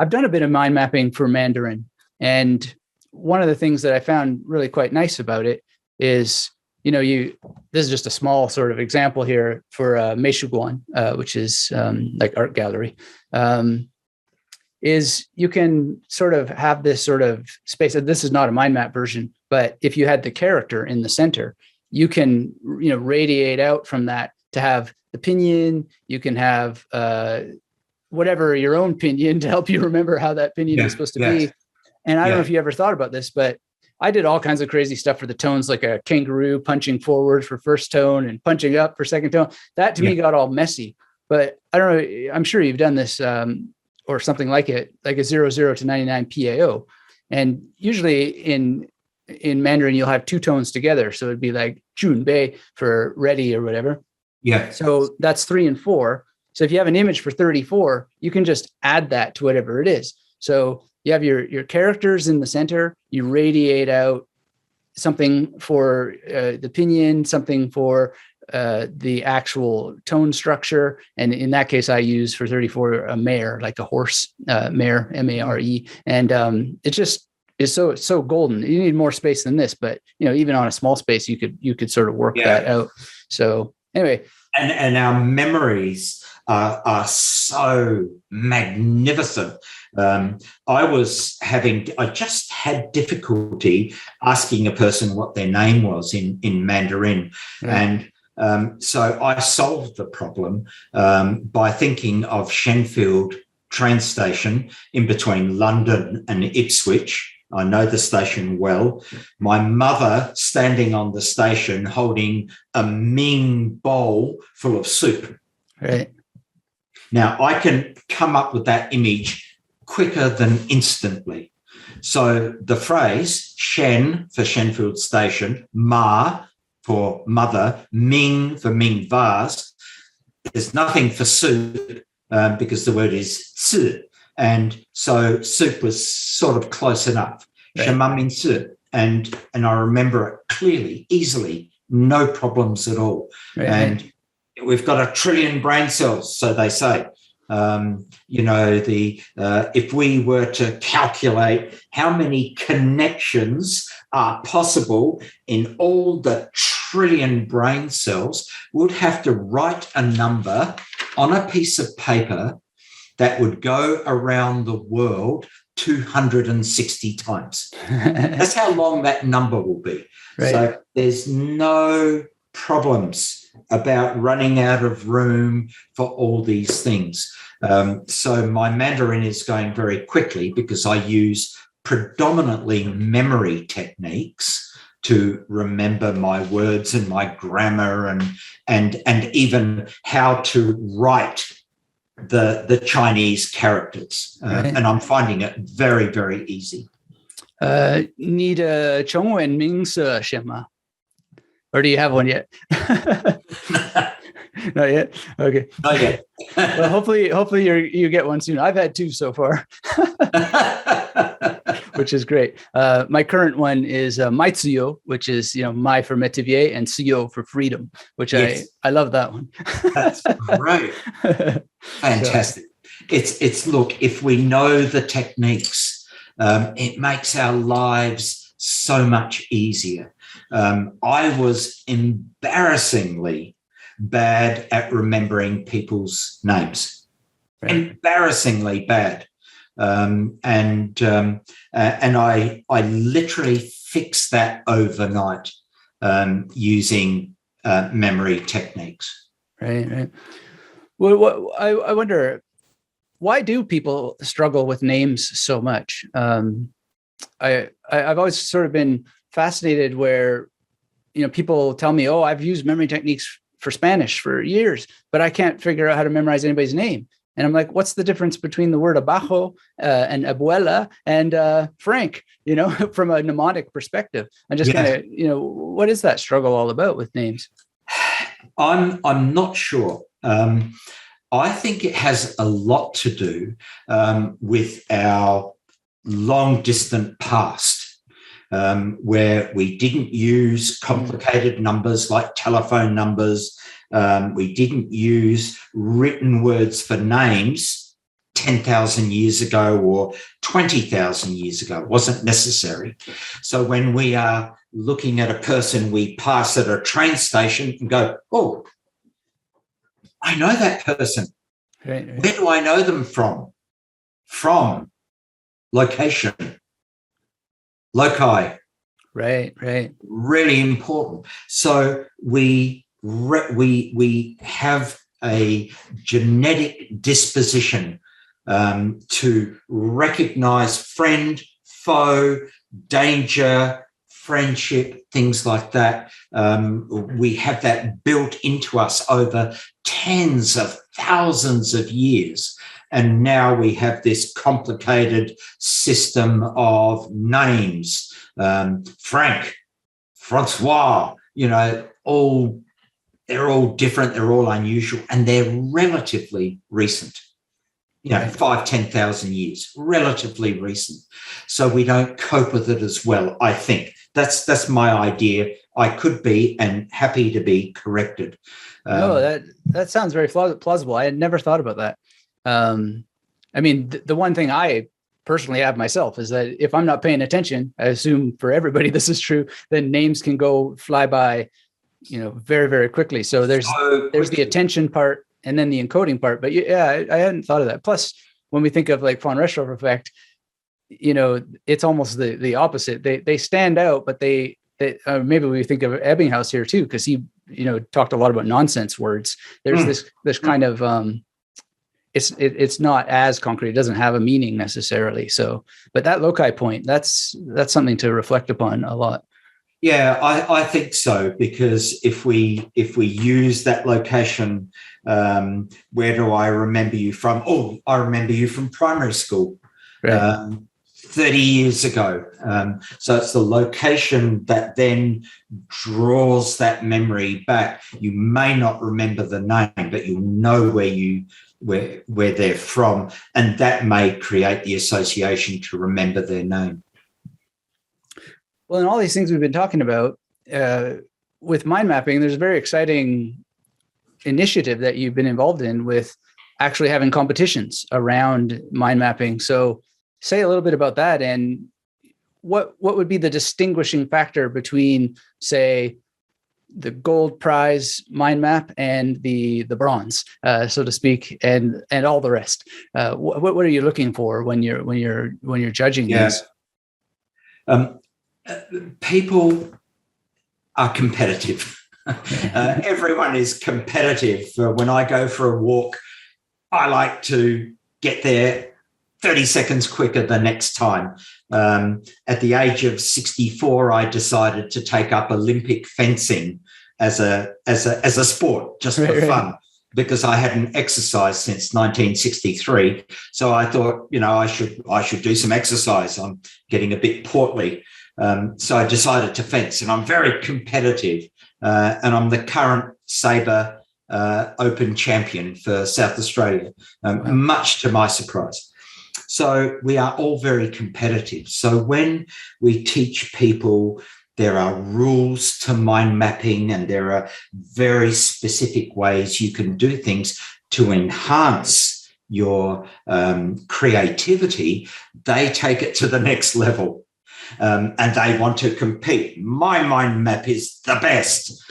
done a bit of mind mapping for Mandarin. And one of the things that I found really quite nice about it is, this is just a small sort of example here for Meishuguan, which is like art gallery, is you can sort of have this sort of space. This is not a mind map version, but if you had the character in the center, you can, radiate out from that to have the pinyin. You can have whatever your own pinyin to help you remember how that pinyin is supposed to be. And I don't know if you ever thought about this, but I did all kinds of crazy stuff for the tones, like a kangaroo punching forward for first tone and punching up for second tone. That to me got all messy. But I don't know. I'm sure you've done this or something like it, like a 00 to 99 PAO. And usually in Mandarin, you'll have two tones together. So it'd be like Jun Bei for ready or whatever. Yeah. So that's 3 and 4. So if you have an image for 34, you can just add that to whatever it is. So you have your characters in the center, you radiate out something for the pinyin, something for the actual tone structure. And in that case, I use for 34 a mare, like a horse, mare, M-A-R-E. And it just is so golden. You need more space than this, but even on a small space, you could sort of work that out. So anyway. And our memories are so magnificent. I just had difficulty asking a person what their name was in Mandarin. Right. And so I solved the problem by thinking of Shenfield train station in between London and Ipswich. I know the station well. My mother standing on the station holding a Ming bowl full of soup. Right. Now, I can come up with that image quicker than instantly. So the phrase Shen for Shenfield Station, Ma for mother, Ming for Ming vase, there's nothing for soup because the word is ci. And so soup was sort of close enough. Right. Shema Min soup. And I remember it clearly, easily, no problems at all. Right. And we've got 1 trillion brain cells, so they say. If we were to calculate how many connections are possible in all the trillion brain cells, we'd have to write a number on a piece of paper that would go around the world 260 times. That's how long that number will be. Right. So there's no problems about running out of room for all these things. So my Mandarin is going very quickly because I use predominantly memory techniques to remember my words and my grammar and even how to write the Chinese characters. Right. And I'm finding it very, very easy. 你的中文名是什么? Or do you have one yet? Not yet? Okay. Not yet. Well, hopefully you get one soon. I've had 2 so far, which is great. My current one is Mai Tsuyo, which is, Mai for métivier and Tsuyo for freedom, which yes. I love that one. That's great. Fantastic. So. It's look, if we know the techniques, it makes our lives so much easier. I was embarrassingly bad at remembering people's names. Right. Embarrassingly bad. And I literally fixed that overnight using memory techniques. Right. Well, I wonder, why do people struggle with names so much? I've always sort of been fascinated where, people tell me, oh, I've used memory techniques for Spanish for years, but I can't figure out how to memorize anybody's name. And I'm like, what's the difference between the word abajo and abuela and Frank, from a mnemonic perspective? I'm just kind of, what is that struggle all about with names? I'm not sure. I think it has a lot to do with our long distant past. Where we didn't use complicated numbers like telephone numbers. We didn't use written words for names 10,000 years ago or 20,000 years ago. It wasn't necessary. So when we are looking at a person we pass at a train station and go, oh, I know that person. Right. Where do I know them from? From location. Loci. Right. Really important. So we have a genetic disposition to recognize friend, foe, danger, friendship, things like that. We have that built into us over tens of thousands of years. And now we have this complicated system of names, Frank, Francois, they're all different, they're all unusual, and they're relatively recent. 5,000, 10,000 years, relatively recent. So we don't cope with it as well, I think. That's my idea. I could be, and happy to be corrected. No, that sounds very plausible. I had never thought about that. The one thing I personally have myself is that if I'm not paying attention, I assume for everybody this is true, then names can go fly by, very, very quickly. So there's the attention part and then the encoding part. But yeah, I hadn't thought of that. Plus, when we think of like von Restorff effect, it's almost the opposite. They stand out, but they maybe we think of Ebbinghaus here too, because he talked a lot about nonsense words. There's this kind of it's not as concrete. It doesn't have a meaning necessarily. So, but that loci point, that's something to reflect upon a lot. Yeah, I think so, because if we use that location, where do I remember you from? Oh, I remember you from primary school, right. 30 years ago. So it's the location that then draws that memory back. You may not remember the name, but you'll know where they're from, and that may create the association to remember their name. Well, in all these things we've been talking about with mind mapping, there's a very exciting initiative that you've been involved in with actually having competitions around mind mapping. So say a little bit about that, and what would be the distinguishing factor between, say, the gold prize mind map and the bronze, so to speak, and all the rest. What are you looking for when you're judging these? People are competitive. Everyone is competitive. When I go for a walk, I like to get there 30 seconds quicker the next time. At the age of 64, I decided to take up Olympic fencing as a sport, just for fun, because I hadn't exercised since 1963. So I thought, I should do some exercise. I'm getting a bit portly. So I decided to fence, and I'm very competitive, and I'm the current Sabre Open champion for South Australia, much to my surprise. So we are all very competitive. So when we teach people, there are rules to mind mapping, and there are very specific ways you can do things to enhance your creativity, they take it to the next level. And they want to compete. My mind map is the best.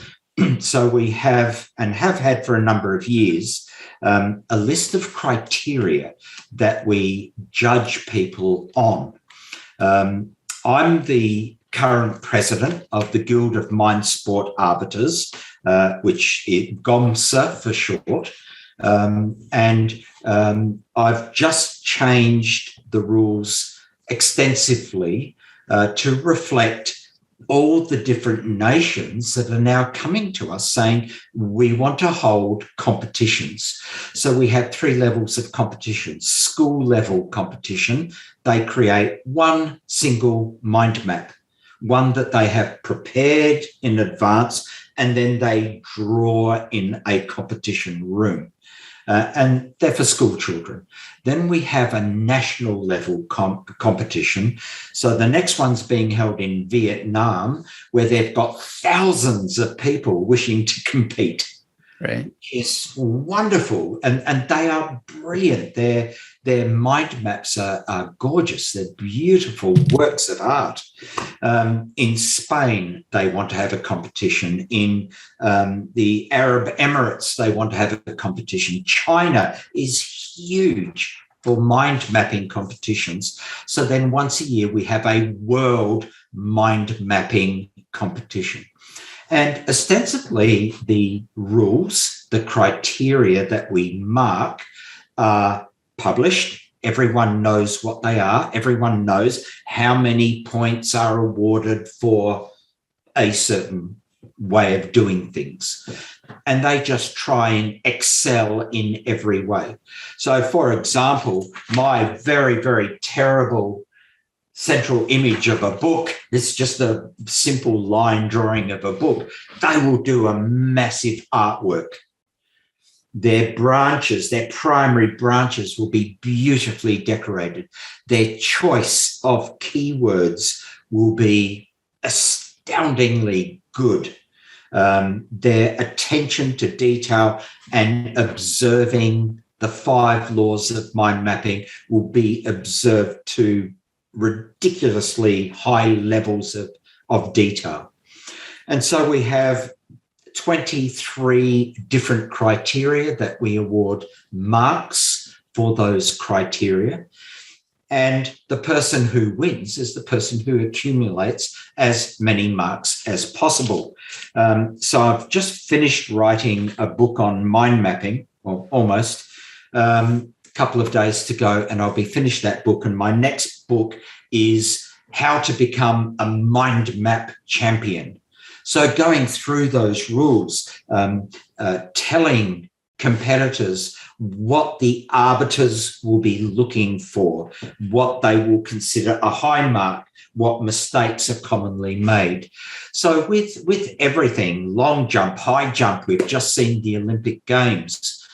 So we have had for a number of years a list of criteria that we judge people on. I'm the current president of the Guild of Mind Sport Arbiters, which is GOMSA for short. And I've just changed the rules extensively to reflect all the different nations that are now coming to us saying we want to hold competitions. So we have 3 levels of competition. School level competition, they create one single mind map, one that they have prepared in advance, and then they draw in a competition room. And they're for school children. Then we have a national level competition. So the next one's being held in Vietnam, where they've got thousands of people wishing to compete. Right. It's wonderful. And they are brilliant. Their mind maps are gorgeous. They're beautiful works of art. In Spain, they want to have a competition. In the Arab Emirates, they want to have a competition. China is huge for mind mapping competitions. So then once a year, we have a world mind mapping competition. And ostensibly, the rules, the criteria that we mark are published Everyone knows what they are. Everyone knows how many points are awarded for a certain way of doing things. And they just try and excel in every way. So, for example, my very, very terrible central image of a book, it's just a simple line drawing of a book. They will do a massive artwork. Their branches, their primary branches will be beautifully decorated. Their choice of keywords will be astoundingly good. Their attention to detail and observing the 5 laws of mind mapping will be observed to ridiculously high levels of detail. And so we have 23 different criteria that we award marks for those criteria. And the person who wins is the person who accumulates as many marks as possible. So I've just finished writing a book on mind mapping, or almost, a couple of days to go, and I'll be finished that book. And my next book is How to Become a Mind Map Champion. So going through those rules, telling competitors what the arbiters will be looking for, what they will consider a high mark, what mistakes are commonly made. So with everything, long jump, high jump, we've just seen the Olympic Games.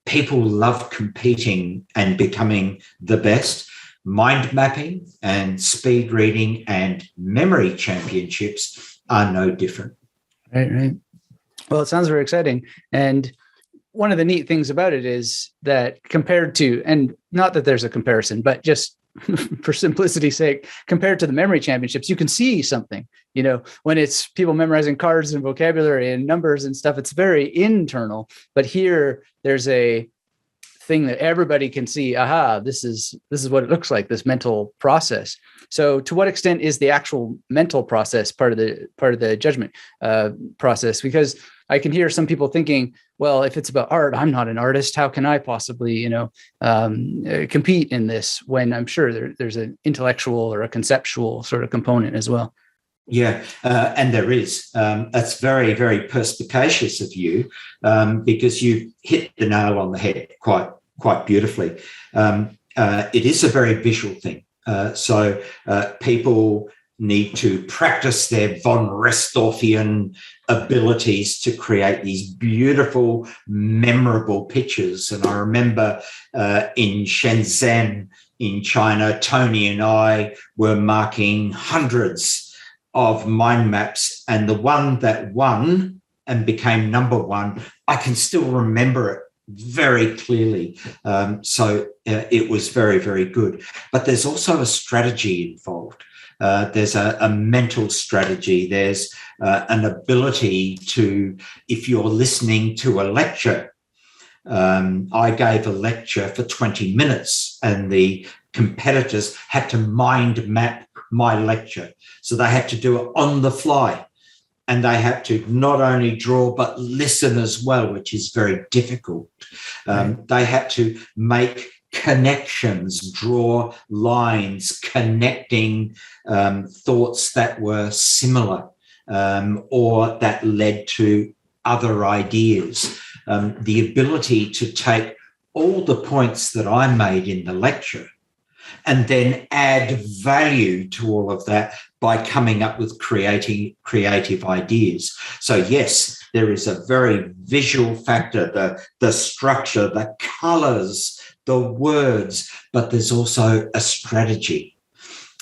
People love competing and becoming the best. Mind mapping and speed reading and memory championships are no different. Right. Well, it sounds very exciting. And one of the neat things about it is that compared to, and not that there's a comparison, but just for simplicity's sake, compared to the memory championships, you can see something, when it's people memorizing cards and vocabulary and numbers and stuff, it's very internal. But here there's a thing that everybody can see. Aha, this is what it looks like, this mental process. So to what extent is the actual mental process part of the judgment process? Because I can hear some people thinking, well, if it's about art, I'm not an artist. How can I possibly, compete in this, when I'm sure there's an intellectual or a conceptual sort of component as well? Yeah, and there is. That's very, very perspicacious of you, because you hit the nail on the head quite beautifully. It is a very visual thing. So people need to practice their von Restorffian abilities to create these beautiful, memorable pictures. And I remember in Shenzhen in China, Tony and I were marking hundreds of mind maps, and the one that won and became number one, I can still remember it very clearly. So it was very, very good. But there's also a strategy involved. There's a mental strategy. There's an ability to, if you're listening to a lecture, I gave a lecture for 20 minutes and the competitors had to mind map my lecture. So they had to do it on the fly, and they had to not only draw but listen as well, which is very difficult. They had to make connections, draw lines, connecting thoughts that were similar or that led to other ideas. The ability to take all the points that I made in the lecture and then add value to all of that by coming up with creative ideas. So yes, there is a very visual factor, the structure, the colours, the words, but there's also a strategy.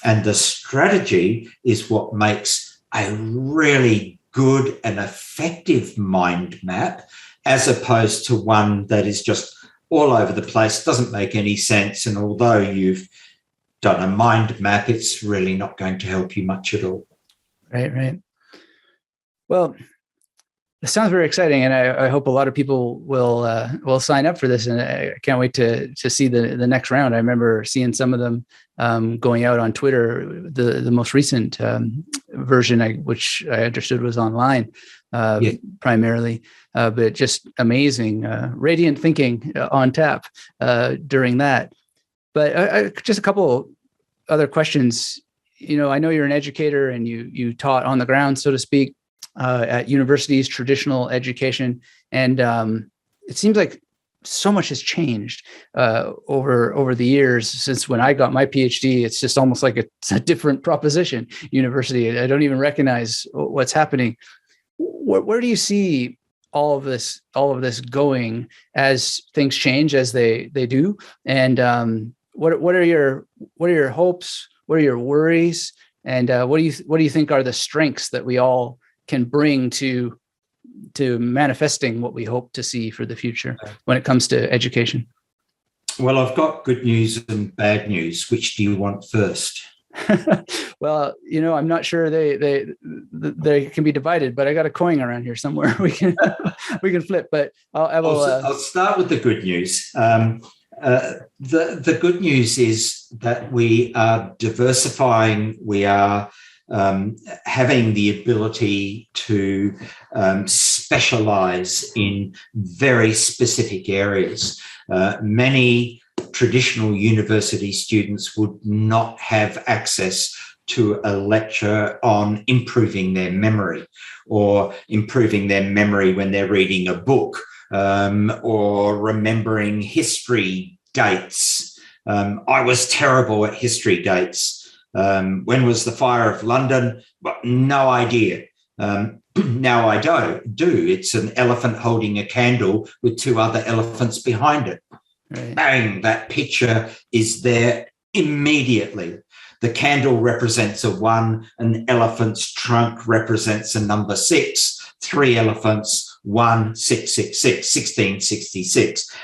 And the strategy is what makes a really good and effective mind map, as opposed to one that is just all over the place, doesn't make any sense. And although you've done a mind map, it's really not going to help you much at all. Right. Well, it sounds very exciting, and I hope a lot of people will sign up for this. And I can't wait to see the next round. I remember seeing some of them going out on Twitter. The most recent version, which I understood was online primarily, but just amazing, radiant thinking on tap during that. But just a couple other questions. I know you're an educator and you taught on the ground, so to speak, at universities, traditional education, and it seems like so much has changed over the years since when I got my PhD. It's just almost like it's a different proposition. University, I don't even recognize what's happening. Where do you see all of this going as things change, as they do? And what are your hopes? What are your worries? And what do you think are the strengths that we all can bring to manifesting what we hope to see for the future when it comes to education? Well, I've got good news and bad news. Which do you want first? Well, I'm not sure they can be divided, but I got a coin around here somewhere we can flip. But I'll start with the good news. The good news is that we are diversifying. We are having the ability to specialize in very specific areas. Many traditional university students would not have access to a lecture on improving their memory, or improving their memory when they're reading a book, or remembering history dates. I was terrible at history dates. When was the Fire of London? No idea. Now I do. It's an elephant holding a candle with two other elephants behind it. Right. Bang, that picture is there immediately. The candle represents a 1, an elephant's trunk represents a number 6, 3 elephants, 1, 666, 1666.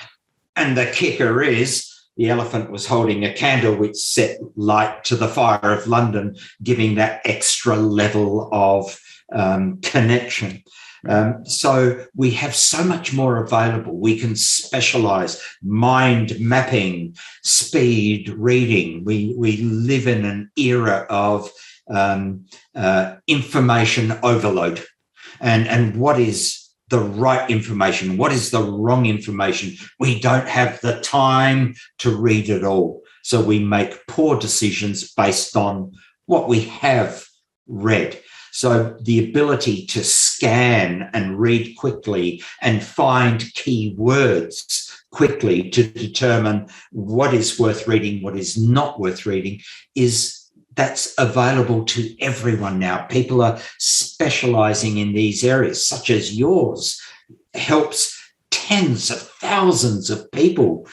And the kicker is the elephant was holding a candle which set light to the Fire of London, giving that extra level of connection. So we have so much more available. We can specialize: mind mapping, speed reading. We live in an era of information overload. And what is the right information? What is the wrong information? We don't have the time to read it all. So we make poor decisions based on what we have read. So the ability to scan and read quickly and find key words quickly to determine what is worth reading, what is not worth reading, that's available to everyone now. People are specializing in these areas, such as yours helps tens of thousands of people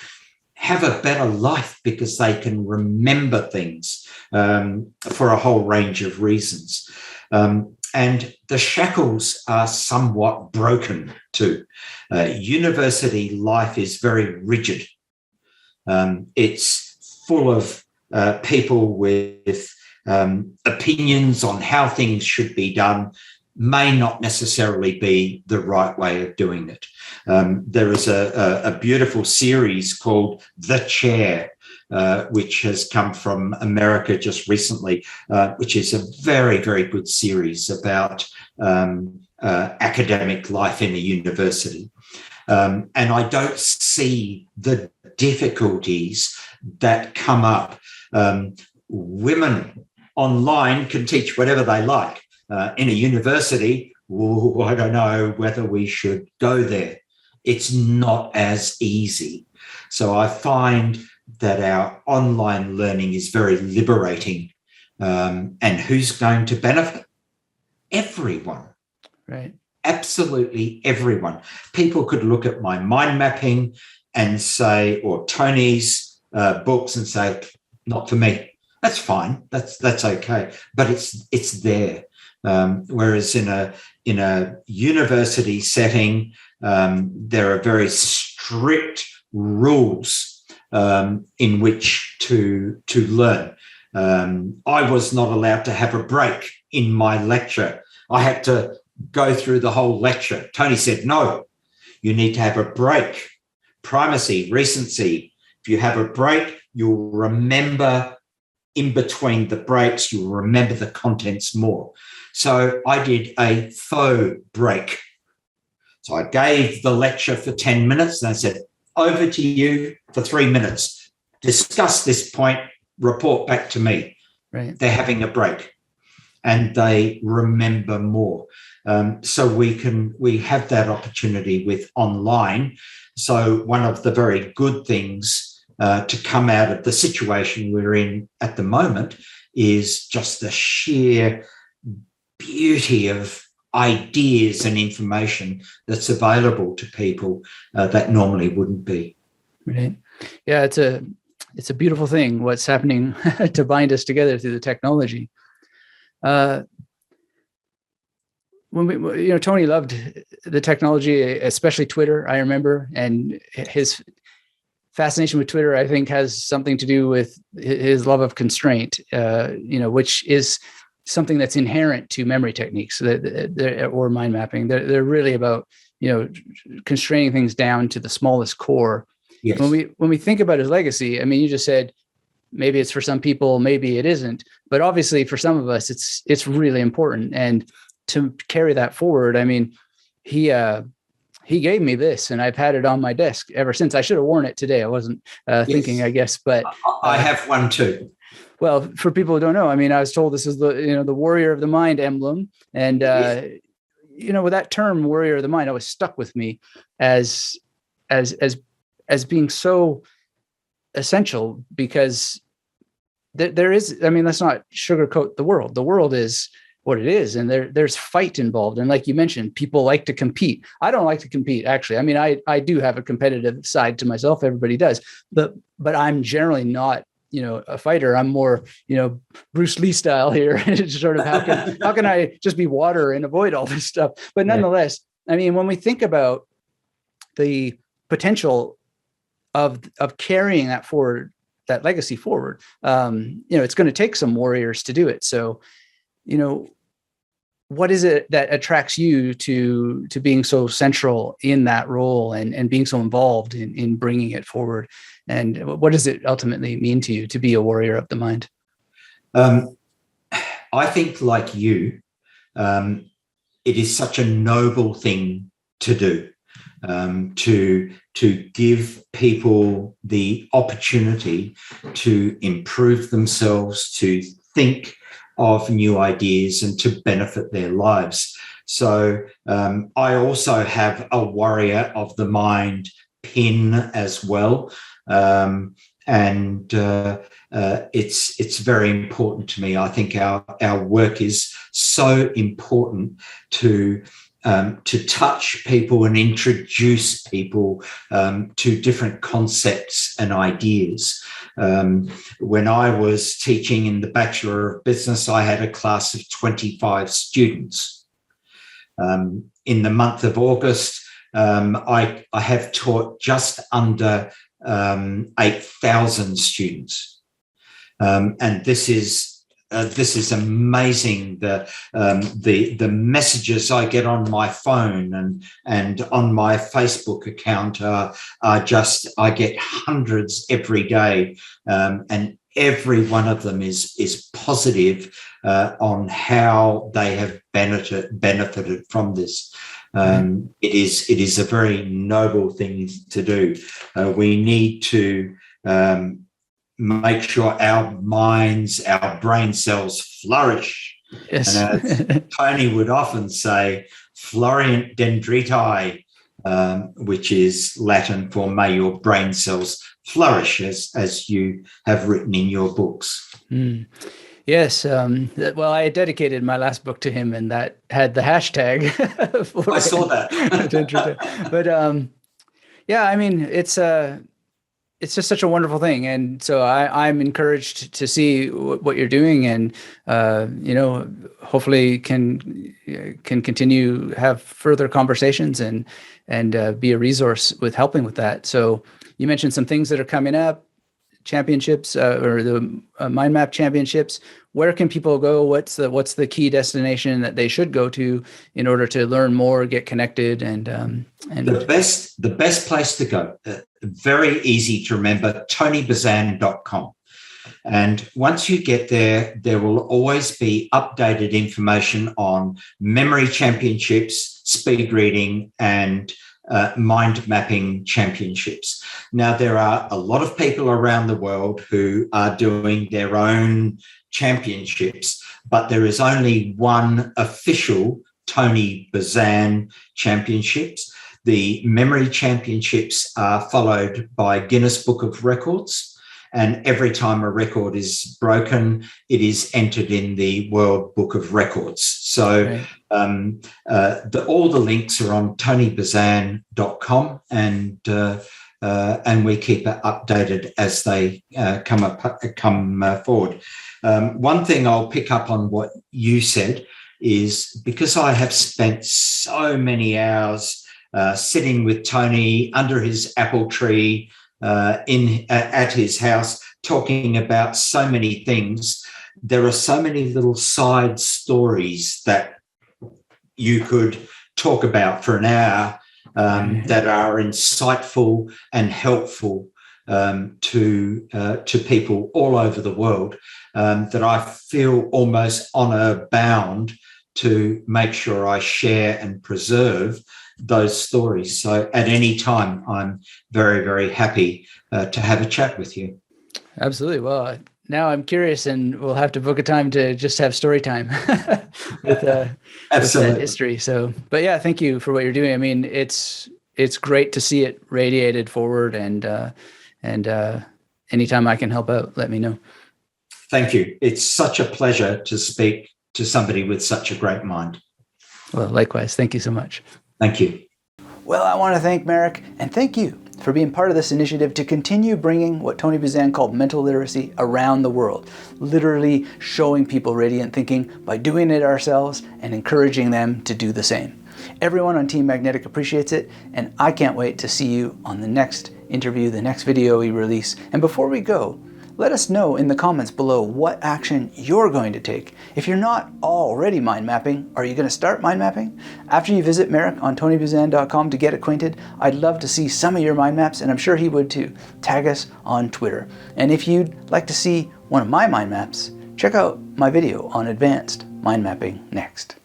have a better life because they can remember things for a whole range of reasons. And the shackles are somewhat broken too. University life is very rigid. It's full of people with opinions on how things should be done, may not necessarily be the right way of doing it. There is a beautiful series called The Chair, which has come from America just recently, which is a very, very good series about academic life in a university. And I don't see the difficulties that come up. Women online can teach whatever they like. In a university, I don't know whether we should go there. It's not as easy. So I find that our online learning is very liberating. And who's going to benefit? Everyone. Right. Absolutely everyone. People could look at my mind mapping and say, or Tony's books and say, not for me. That's fine. That's okay. But it's there. Whereas in a university setting, there are very strict rules in which to learn. I was not allowed to have a break in my lecture. I had to go through the whole lecture. Tony said, no, you need to have a break. Primacy, recency. If you have a break, you'll remember in between the breaks, you'll remember the contents more. So I did a faux break. So I gave the lecture for 10 minutes and I said, over to you for 3 minutes. discuss this point, report back to me. Right. They're having a break and they remember more. So we have that opportunity with online. So one of the very good things to come out of the situation we're in at the moment is just the sheer beauty of ideas and information that's available to people that normally wouldn't be. Right. Yeah, it's a beautiful thing what's happening to bind us together through the technology. When Tony loved the technology, especially Twitter, I remember, and his fascination with Twitter, I think, has something to do with his love of constraint, which is something that's inherent to memory techniques or mind mapping. They're really about, constraining things down to the smallest core. Yes. When we think about his legacy, I mean, you just said maybe it's for some people, maybe it isn't, but obviously for some of us, it's really important. And to carry that forward, I mean, he gave me this, and I've had it on my desk ever since. I should have worn it today. I wasn't thinking, I guess, but I have one too. Well, for people who don't know, I mean, I was told this is the warrior of the mind emblem, and with that term, warrior of the mind, always stuck with me as being so essential, because there is, I mean, let's not sugarcoat the world. The world is what it is, and there's fight involved. And like you mentioned, people like to compete. I don't like to compete, actually. I mean, I do have a competitive side to myself. Everybody does, but I'm generally not, a fighter. I'm more, Bruce Lee style here. It's sort of how can I just be water and avoid all this stuff? But nonetheless, I mean, when we think about the potential of carrying that forward, that legacy forward, it's going to take some warriors to do it. So, what is it that attracts you to being so central in that role and being so involved in bringing it forward? And what does it ultimately mean to you to be a warrior of the mind? I think, like you, it is such a noble thing to do, to give people the opportunity to improve themselves, to think of new ideas and to benefit their lives. So I also have a warrior of the mind pin as well. It's very important to me. I think our work is so important to touch people and introduce people to different concepts and ideas. When I was teaching in the Bachelor of Business, I had a class of 25 students. In the month of August, I have taught just under 8,000 students, and this is amazing. The messages I get on my phone and on my Facebook account are just, I get hundreds every day, and every one of them is positive on how they have benefited from this. It is a very noble thing to do. We need to make sure our minds, our brain cells flourish. Yes. And as Tony would often say, florient dendriti, which is Latin for may your brain cells flourish, as you have written in your books. Yes. Well, I dedicated my last book to him, and that had the hashtag. I saw that. But I mean, it's just such a wonderful thing. And so I'm encouraged to see what you're doing, and, hopefully can continue, have further conversations and be a resource with helping with that. So you mentioned some things that are coming up, championships or the Mind Map championships. Where can people go? What's the key destination that they should go to in order to learn more, get connected, and the best place to go, very easy to remember, tonybazan.com. And once you get there, there will always be updated information on memory championships, speed reading, and mind mapping championships. Now, there are a lot of people around the world who are doing their own championships, but there is only one official Tony Buzan championships. The memory championships are followed by Guinness Book of Records. And every time a record is broken, it is entered in the World Book of Records. So all the links are on tonybuzan.com, and we keep it updated as they come forward. One thing I'll pick up on what you said is, because I have spent so many hours sitting with Tony under his apple tree, at his house, talking about so many things. There are so many little side stories that you could talk about for an hour that are insightful and helpful to people all over the world, that I feel almost honor bound to make sure I share and preserve those stories. So at any time, I'm very, very happy to have a chat with you. Absolutely. Well, now I'm curious, and we'll have to book a time to just have story time with that history. So, but yeah, thank you for what you're doing. I mean, it's great to see it radiated forward, and anytime I can help out, let me know. Thank you. It's such a pleasure to speak to somebody with such a great mind. Well, likewise. Thank you so much. Thank you. Well, I want to thank Marek, and thank you for being part of this initiative to continue bringing what Tony Buzan called mental literacy around the world, literally showing people radiant thinking by doing it ourselves and encouraging them to do the same. Everyone on Team Magnetic appreciates it, and I can't wait to see you on the next interview, the next video we release. And before we go, let us know in the comments below what action you're going to take. If you're not already mind mapping, are you going to start mind mapping? After you visit Marek on tonybuzan.com to get acquainted, I'd love to see some of your mind maps, and I'm sure he would too. Tag us on Twitter. And if you'd like to see one of my mind maps, check out my video on advanced mind mapping next.